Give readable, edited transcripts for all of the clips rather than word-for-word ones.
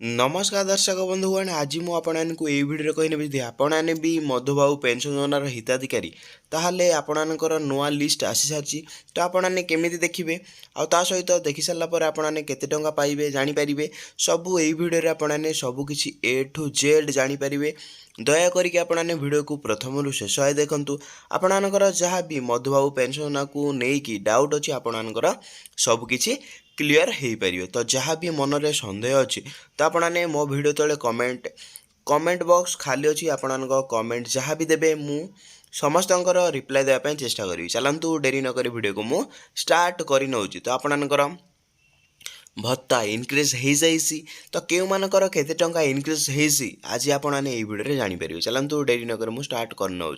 नमस्कार दर्शक बंधुगण आज मुझे ये भिडियो कहने जी आपने भी मधुबाबू पेंशन योजनार हिताधिकारी ताहले आपणकर नुआ लिस्ट आसी सारी तो आपने केमी देखिए आ सहित देखी सारापर आपने केते टंका पाइबे जानीपारे सबू यही भिडियो आपने सबकि ए टू जेड जानीपारे दयाकोरिक आपने भिडियो को प्रथम शेष है देखूँ आपणकर जहाँ भी मधुबाबू पेंशन योजना को लेकिन डाउट अच्छी आपणकर सबकि क्लीयर हो पारे तो जहाँ भी मनरे सन्देह अच्छी तो आपने मो भिडियो तले कमेंट बॉक्स खाली अच्छी आपण कमेंट जहाँ भी देवे मु समस्त रिप्लाई देवाई चेष्टा करी चलतु डेरी नक भिडियो को मु स्टार्ट कर नौ तो आपणकर भत्ता इनक्रीज हो जाइए तो क्यों मानकर केते टंका इनक्रीज होइसी आज आपने ये भिडियो जानीपर चलतु डेरी नक मु स्टार्ट कर नौ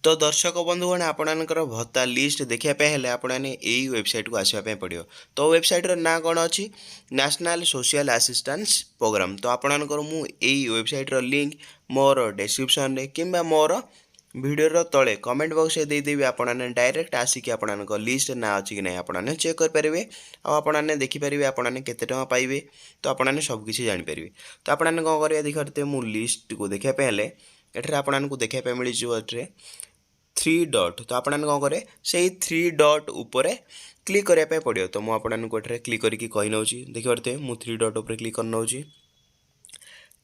तो दर्शक बंधुगण आपणकर भत्ता लिस्ट देखापी हेल्ले आपने यही वेबसाइट को आसवाई पड़ो तो वेबसाइटर ना कौन अच्छी नेशनल सोशल असिस्टेंस प्रोग्राम तो आपणकर मुझे वेबसाइटर लिंक मोर डिस्क्रिप्शन रे किंबा मोर वीडियो तले कमेंट बॉक्स में देदेवी आपने डायरेक्ट आसिक आपण लिस्ट ना अच्छी कि नहीं आपने चेक करेंगे आपने देखिपारे आपने केते टंका पाइबे तो आपने सबकि जानीपारे तो आपने कौन करेंगे देखते मुझ लिस्ट को देखापी हेल्ले एठार आपको देखापी मिल जाए थ्री डॉट तो आपने कौन करें से थ्री डॉट उपर क्लिक करने पड़ो तो मुझे क्लिक करके कही नौ देखिए मुझे थ्री डॉट उपर क्लिक कर नौ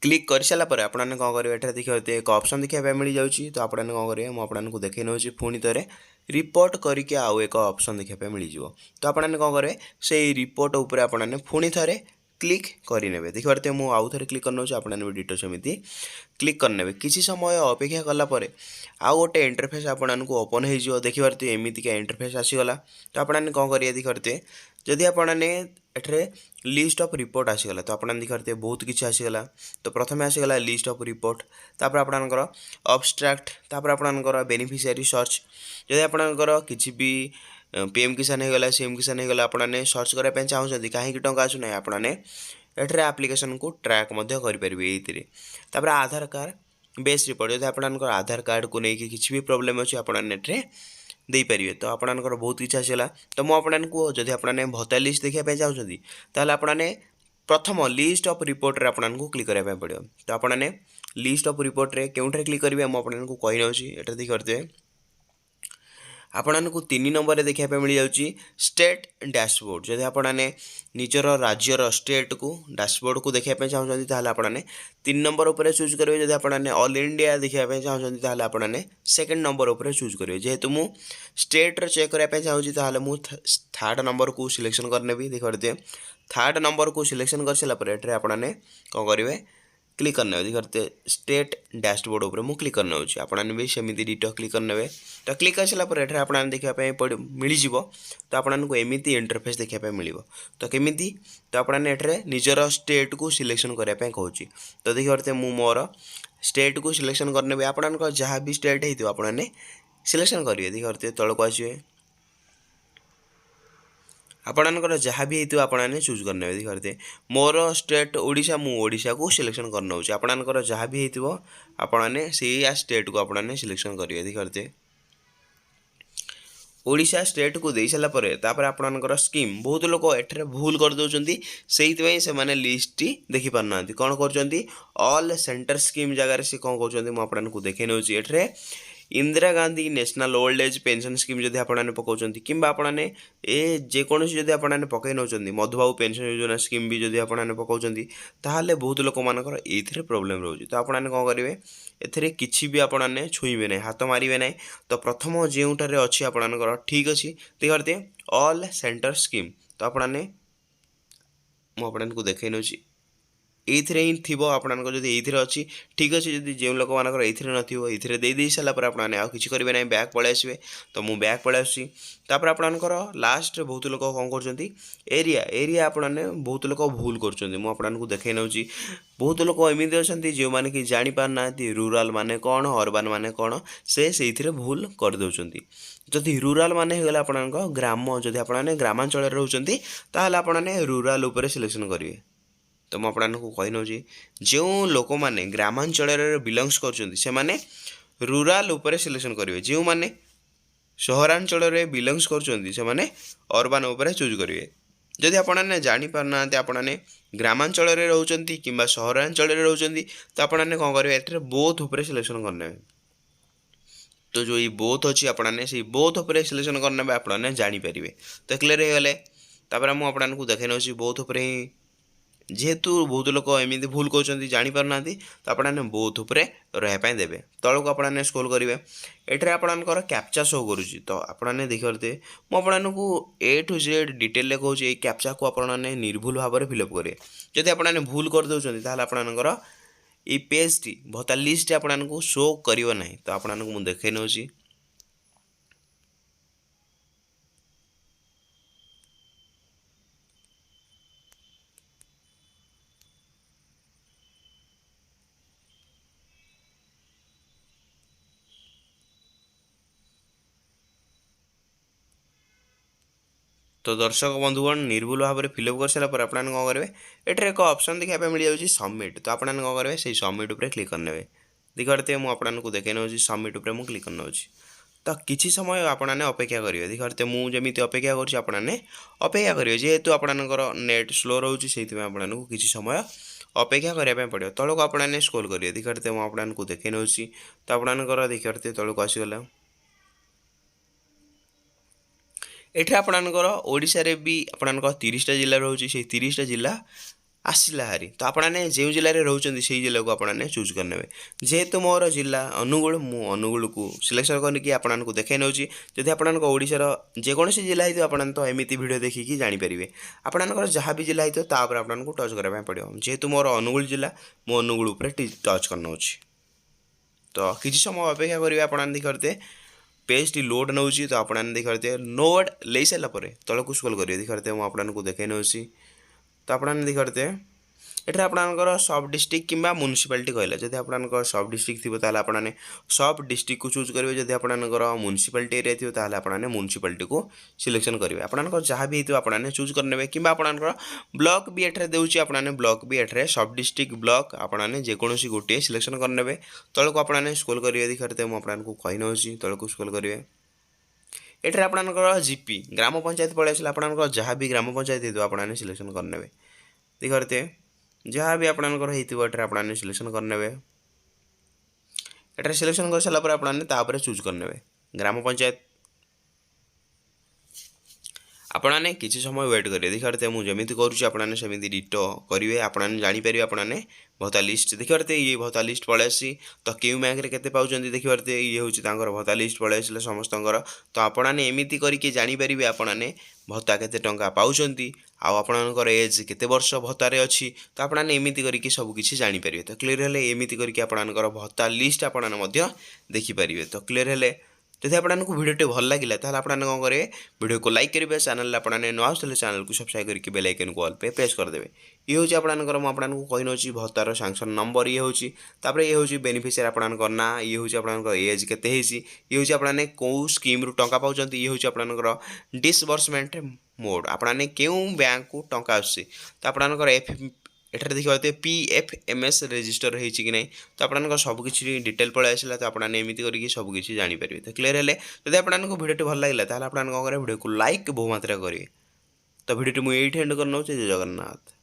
क्लिक कर सारापर आपने कौन करेंगे एठार देखिए एक ऑप्शन देखापी मिल जाऊँगी तो आपने कौन करेंगे मुझे देखे नौ पुणी थे रिपोर्ट करके आउ एक ऑप्शन देखापी मिल जाव तो आपने कौन करेंगे से रिपोर्ट उपर आपने पुणी थे क्लिक करेंगे देखिए मुझे आउ थे क्लिक करना आपने भी डिटो सेमती क्लिक करने किसी समय अपेक्षा कलापर आउ गोटे इंटरफेस आपको ओपन हो देखिए एमतीका इंटरफेस आसीगला तो आपने कौन करेंगे देखिए जदि आपने एठरे लिस्ट ऑफ रिपोर्ट आसीगला तो आपने देखिए बहुत किसी आसीगला तो प्रथम आसीगला लिस्ट ऑफ रिपोर्ट तापर आपनकर अब्स्ट्राक्ट तापर आपनकर बेनिफिशियरी सर्च जदि आपनकर किसी भी पीएम किसान होगा सीएम किसान होगा आपने सर्च करने चाहते कहीं टंका आसुना आपने एठरे आप्लिकेशन को ट्रैक करेंगे ये आधार कार्ड बेस रिपोर्ट जब आपनकर आधार कार्ड को लेकिन किसी भी प्रोब्लेम अच्छी आपने दे पारे तो आपनकर बहुत किसी आसला तो मुझे जदि आपने भत्ता लिस्ट देखापी चाहते ताल आपने प्रथम लिस्ट ऑफ रिपोर्ट आपको क्लिक करने पड़ो तो आपने लिस्ट ऑफ रिपोर्ट रे क्योंठे क्लिक करेंगे मुझे कही नौ ये देखिए आपको 3 नंबर देखापी मिल जाऊँगी स्टेट डैशबोर्ड जदि आपने निजर राज्यर स्टेट को डैशबोर्ड को देखापी चाहते आपने 3 नंबर उपर चूज करेंगे जब आपने ऑल इंडिया देखापी चाहते आपने सेकंड नंबर उपर चूज करेंगे जेहेतु मु स्टेट चेक करने चाहूँगी मुझे थर्ड नंबर को सिलेक्शन करने देखिए थर्ड नंबर को सिलेक्शन कर सारापर आपने कौन करेंगे क्लिक करने देखिए स्टेट डैशबोर्ड उपर मुझे क्लिक करना आपने भी सेमती डिटो क्लिक करने तो क्लिक कर सारापर आपने देखापी मिल तो आपको एमती इंटरफेस देखापी मिल तो केमी तो आपने एठरे निजर स्टेट को सिलेक्शन करने कहूँ तो देखिए मु मोर स्टेट को सिलेक्शन करने आपन जहाँ भी स्टेट हो आपने सिलेक्शन करेंगे देखिए तौक आसवे आपणकर जहाँ भी हो आपने चूज करने देखिए मोर स्टेट ओडिशा मु ओडिशा को सिलेक्शन कर नौ आपणकर जहाँ भी हो आपने से स्टेट को आपने सिलेक्शन करेंगे देखिए ओडिशा स्टेट को दे सारापर आपणकर स्कीम बहुत लोग एठरे भूल कर दौरान से मैंने लिस्ट देखी पारना कौन कर ऑल सेंटर स्कीम जगार से कौन कर आपको देखे नौ एठरे Indira Gandhi national old age pension scheme जब आपने पकाउं कि आपने ए जेकोसी जब आपने पकई नौ मधुबाबू पेंशन योजना स्कीम भी जब आपने पकाउं ताहले बहुत लोक मानकर ये प्रोब्लेम रोचे तो आपने कौन करेंगे एथिरे किसी भी आपने छुईबे ना हाथ मारे ना तो प्रथम जोठार अच्छी आपनकर ठीक अच्छी देखिए ऑल सेंटर स्कीम तो आपने मुझे देखे नौ ये ही थी आपको जब ये अच्छी ठीक अच्छे जब जो लोक मानकर ये नए दे सारापर आपने आउ कि करेंगे ना बैक पलि आसवे तो मुझे बैक पलि आसपर आपनकर लास्ट बहुत लोक कौन कर एरिया एरिया आपने बहुत लोक भूल कर देखे नौ बहुत लोक एमती अच्छा जो मैंने कि जापारना रूराल माने कौन अर्बान माने कौन से भूल कर दौरान जदि रूराल माने होगा आप ग्राम जदि आपने ग्रामांचल रोचते आपने रूराल उपर सिलेक्शन करेंगे तो मुझे आपको कही नौ जो लोक मैंने ग्रामांचल बिलंग्स कर रूराल उपर सिलेक्शन करेंगे जो मैंने सहरांचल बिलंग्स कर अर्बान उपर चूज करेंगे जदि आपने जापाना आपने ग्रामांचल रोचंती किंबा सहरांचल रोचंती तो आपने कौन करेंगे एटे बोथ उपर सिलेक्शन करने। तो जो ये बोथ अच्छी आपने से बोथ उपर सिलेक्शन करने आपने जानीपर। तो क्लीयर हो गले तापर मुझे देखे नौ बोथ उपर ही जेहेतु बहुत लोक एमती भूल कहते जापर ना तो आपने बोथ उपर रहा देवे। तौक आपने स्क्रोल करेंगे ये आपंकर कैप्चा शो करुँच तो आपने देखिए मुझको ए टू जेड डिटेल कहूँ ये कैप्चा को आपने निर्भुल भाव में फिलअप करेंगे। जदि आपने भूल करदे आपंकर ये पेज टी भत्ता लिस्ट आपको शो करियो नहीं। तो आपको मुझे देखे नौ तो दर्शक बंधुगण निर्भुल भाव में फिलअप कर सारापर आपने कौन करेंगे ये एक ऑप्शन देखा मिल जाऊँगी सबमिट। तो आपने कौन करेंगे से सबमिट उपर क्लिक करने देखते मुझे देखे नौ सबमिट उपर मुझे क्लिक करने। तो किसी समय आपने अपेक्षा करेंगे देखते मुझे अपेक्षा करने अपेक्षा करेंगे जेहेतु आपंकर नेट स्लो रोचे से आपको किसी समय अपेक्षा करने पड़ो। तौक आपने स्क्रोल करेंगे देखते मुझे देखे नौ तो आपंकर देखते तौक आसीगला एठे आपणकर ओडिशा रे भी आपणकर 30टा जिला रोचे से 30टा जिला आसला हारी। तो आपने जो जिले में रोचंती से जिला को आपने चूज करने जेहेतु मोर जिला अनुगुल मु अनुगुल को सिलेक्शन करके आपको देखे नौ जदि आपंकर ओडिशार जेकोसी जिला हो आप तो एमती भिड देखिकी जानीपर आपंकर जहाँ भी जिला हो आपको टच करने पड़ो। जेहेतु मोर अनुगुल जिला मु अनुगुल टच करना। तो किसी समय अपेक्षा करेंगे आपने देखते पेज टी लोड नौ तो आपने देखते लोड ले सारापर तौक स्क्रोल करेंगे देखते आपको देखे नौ तो आपने देखते ये आपंकर सब डिस्ट्रिक्ट किंबा म्युनिसिपालिटी कहला जब आपंकर सब डिस्ट्रिक्ट थी आपने सब डिस्ट्रिक्ट को चूज करेंगे। जब आपंकर म्युनिसिपालिटी एरिया थी आपने म्युनिसिपालिटी को सिलेक्शन करेंगे आपंकर जहाँ भी हो आपने चूज करने कि आपंकर ब्लॉक भी एठे देउछि आपने ब्लॉक भी एठे सब डिस्ट्रिक्ट ब्लॉक आपने जेकोसी गोटे सिलेक्शन करने तौक आपने स्क्रोल करेंगे देखते मुझे कही नौ तौक स्क्रोल करेंगे ये आपंकर जीपी ग्राम पंचायत पलि आसा आपंकर जहाँ भी ग्राम पंचायत हो आपने सिलेक्शन करने देखते जहाँ भी आपंकर होते आपने सिलेक्शन करने ये सिलेक्शन कर सारापर आपने चूज करने ग्राम पंचायत आपने किसी समय वेट करेंगे देखते मुझे करुँच आपने सेमती डिटो करेंगे आपने जानीपर आपने भत्ता लिस्ट देखते ये भत्ता लिस्ट पलि आसी तो क्यों बैंक में केते पाउछंती देखते ये हूँ भत्ता लिस्ट पलि आसला समस्तंकर। तो आपने एमती करके जानीपर आपने भत्ता केते टंका पाउछंती आपणकर एज केते वर्ष भत्तार अच्छी तो आपने एमती करके सबकिछि जानीपर। तो क्लीयर हेले एमती करके आपणकर भत्ता लिस्ट आपने देखिपारे। तो क्लीयर हेले जब आपको भिडियोटी भल लगे तो आपने कौन करेंगे वीडियो को लाइक करेंगे चैनल आपने नुआ आसले चैनल को सब्सक्राइब करके बेल आइकन को ऑल पे प्रेस करदे। ये हूँ आपंकर मुझे कही नौ भत्तार सांक्शन नंबर ये हूँ ये हूँ बेनिफिशियरी आपंकर ना ये हूँ आपंकर एज केते ये हूँ आपने कौ स्कीम रु टंका पाँच ये हूँ आपंकर डिसबर्समेंट मोड आपने क्यों बैंक को टंका आसी तो आपंकर एठार देखिए PFMS रेजिस्टर होती कि नहीं तो आपंकर सबकि डिटेल पलि आसला। तो आपने एमती करके सबकि जानीपर। तो क्लीयर हेले जब आपको भिडियोटी भल लगे तो आपने कौन करेंगे भिडियो को लाइक बहु मात्रा करेंगे। तो भिडियोटी मुझे एंड करना जय जगन्नाथ।